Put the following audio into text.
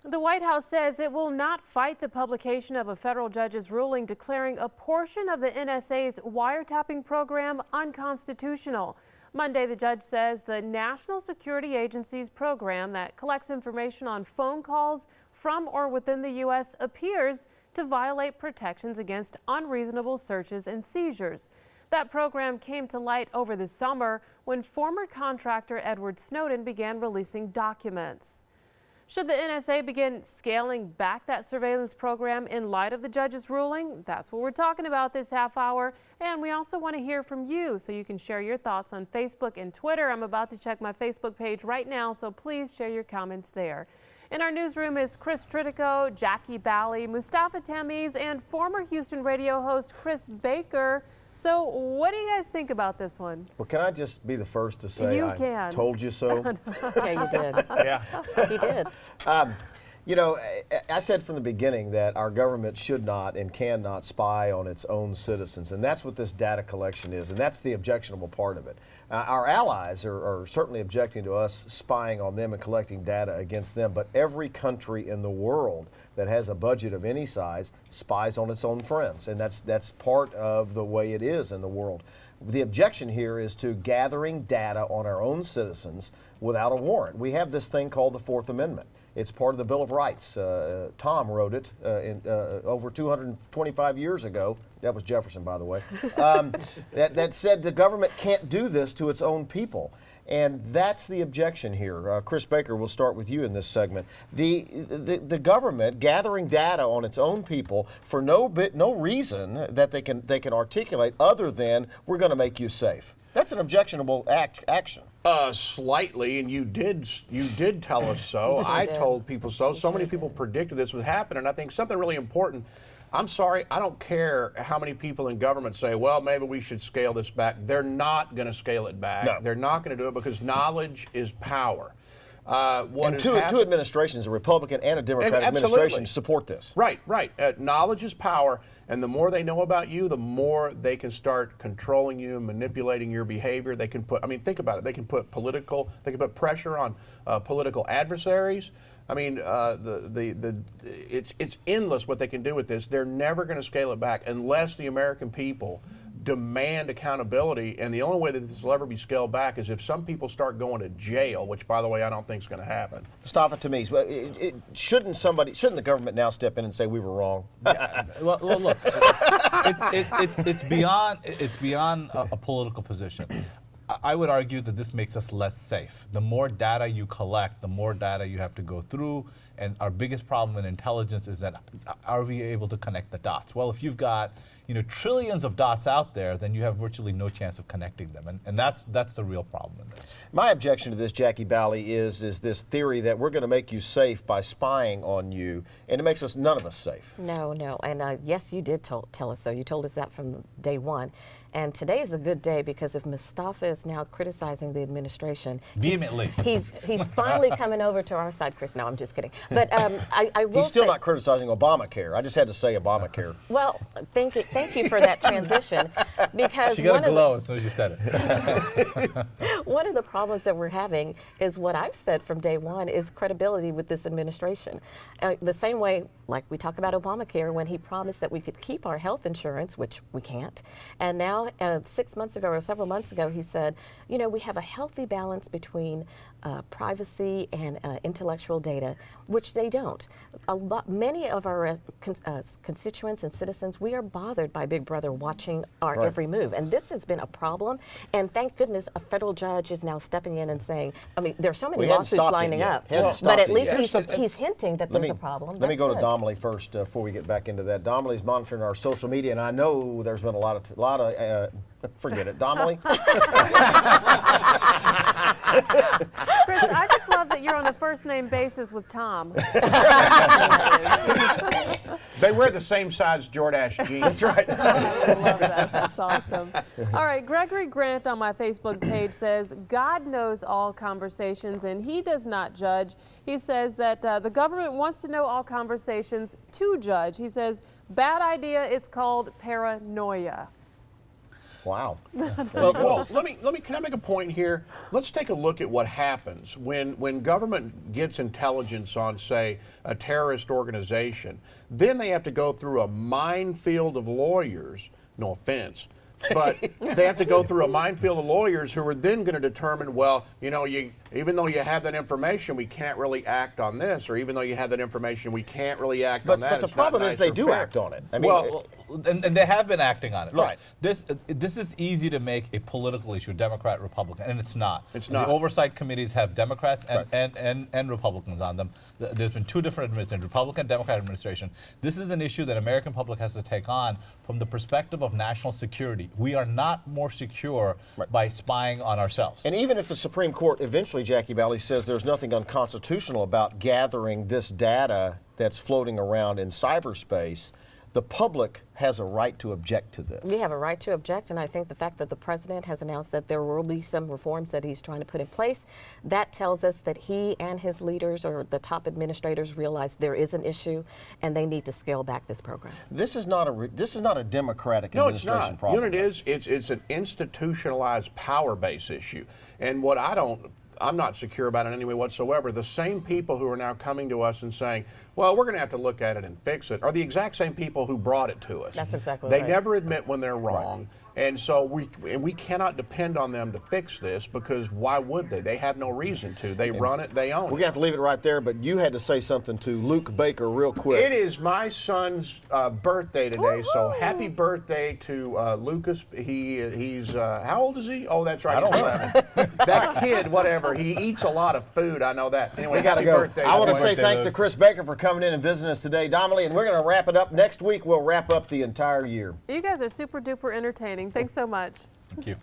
The White House says it will not fight the publication of a federal judge's ruling declaring a portion of the NSA's wiretapping program unconstitutional. Monday, the judge says the National Security Agency's program that collects information on phone calls from or within the U.S. appears to violate protections against unreasonable searches and seizures. That program came to light over the summer when former contractor Edward Snowden began releasing documents. Should the NSA begin scaling back that surveillance program in light of the judge's ruling? That's what we're talking about this half hour. And we also want to hear from you, so you can share your thoughts on Facebook and Twitter. I'm about to check my Facebook page right now, so please share your comments there. In our newsroom is Chris Tritico, Jackie Bally, Mustafa Tamiz, and former Houston radio host Chris Baker. So what do you guys think about this one? Well, can I just be the first to say I told you so? Yeah, you did. Yeah. You did. You know, I said from the beginning that our government should not and cannot spy on its own citizens, and that's what this data collection is, and that's the objectionable part of it. Our allies are certainly objecting to us spying on them and collecting data against them, but every country in the world that has a budget of any size spies on its own friends, and that's part of the way it is in the world. The objection here is to gathering data on our own citizens without a warrant. We have this thing called the Fourth Amendment. It's part of the Bill of Rights. Tom wrote it over 225 years ago. That was Jefferson, by the way. That said the government can't do this to its own people. And that's the objection here. Chris Baker, we'll start with you in this segment. The government gathering data on its own people for no reason that they can articulate other than we're going to make you safe. That's an objectionable action. Slightly, and you did tell us so. I told people so. So many people predicted this would happen, and I think something really important. I'm sorry, I don't care how many people in government say, well, maybe we should scale this back. They're not going to scale it back. No. They're not going to do it because knowledge is power. And two administrations, a Republican and a Democratic administration, support this. Right, right. Knowledge is power, and the more they know about you, the more they can start controlling you, manipulating your behavior. They can put, I mean, think about it. They can put pressure on political adversaries. I mean, it's endless what they can do with this. They're never going to scale it back unless the American people demand accountability, and the only way that this will ever be scaled back is if some people start going to jail, which, by the way, I don't think is going to happen. Mustafa Tamiz, shouldn't the government now step in and say we were wrong? Yeah, well, look, it's beyond a political position. I would argue that this makes us less safe. The more data you collect, the more data you have to go through. And our biggest problem in intelligence is that are we able to connect the dots? Well, if you've got trillions of dots out there, then you have virtually no chance of connecting them. And that's the real problem in this. My objection to this, Jackie Bally, is this theory that we're going to make you safe by spying on you, and it makes us none of us safe. No. And yes, you did tell us so. You told us that from day one. And today is a good day because if Mustafa is now criticizing the administration vehemently, he's finally coming over to our side, Chris. No, I'm just kidding. But I will. He's still not criticizing Obamacare. I just had to say Obamacare. Well, thank you for that transition, because she got a glow as soon as you said it. One of the problems that we're having is what I've said from day one is credibility with this administration. The same way, like we talk about Obamacare, when he promised that we could keep our health insurance, which we can't, and now 6 months ago or several months ago, he said, we have a healthy balance between privacy and intellectual data, which they don't. Many of our constituents and citizens, we are bothered by Big Brother watching our every move, and this has been a problem. And thank goodness a federal judge is now stepping in and saying, I mean, there's so many lawsuits lining up, but at least he's hinting that there's a problem. Let me go to Domley first before we get back into that. Domley's monitoring our social media, and I know there's been a lot of forget it, Domley. Chris, I just love that you're on a first-name basis with Tom. They wear the same size Jordache jeans. That's right. I love that. That's awesome. All right, Gregory Grant on my Facebook page says, God knows all conversations and he does not judge. He says that the government wants to know all conversations to judge. He says, bad idea, it's called paranoia. Wow. Well, can I make a point here? Let's take a look at what happens when government gets intelligence on, say, a terrorist organization. Then they have to go through a minefield of lawyers. No offense. But they have to go through a minefield of lawyers who are then going to determine, well, you know, even though you have that information, we can't really act on this, or even though you have that information, we can't really act on that. But the problem is they do act on it. I mean, well, and they have been acting on it. Right. Look, this is easy to make a political issue, Democrat, Republican, and it's not. It's not. The oversight committees have Democrats and Republicans on them. There's been two different administrations, Republican, Democrat administration. This is an issue that American public has to take on from the perspective of national security. We are not more secure by spying on ourselves. and even if the Supreme Court eventually, Jackie Bally, says there's nothing unconstitutional about gathering this data that's floating around in cyberspace, the public has a right to object to this. We have a right to object, and I think the fact that the president has announced that there will be some reforms that he's trying to put in place, that tells us that he and his leaders or the top administrators realize there is an issue and they need to scale back this program. This is not a Democratic No, it's administration not. problem. You know what it is? It's an institutionalized power base issue. And what I'm not secure about it in any way whatsoever. The same people who are now coming to us and saying, well, we're going to have to look at it and fix it, are the exact same people who brought it to us. That's exactly They right. never admit when they're wrong. And so we cannot depend on them to fix this, because why would they? They have no reason to. They run it, they own We're it. going to have to leave it right there, but you had to say something to Luke Baker real quick. It is my son's birthday today, so happy birthday to Lucas. He's how old is he? Oh, that's right. He's 11. That kid, whatever, he eats a lot of food. I know that. Anyway, We got to happy go. birthday. I want to boy. say thanks to Chris Baker for coming in and visiting us today, Donnelly, and we're going to wrap it up. Next week, we'll wrap up the entire year. You guys are super duper entertaining. Thanks so much. Thank you.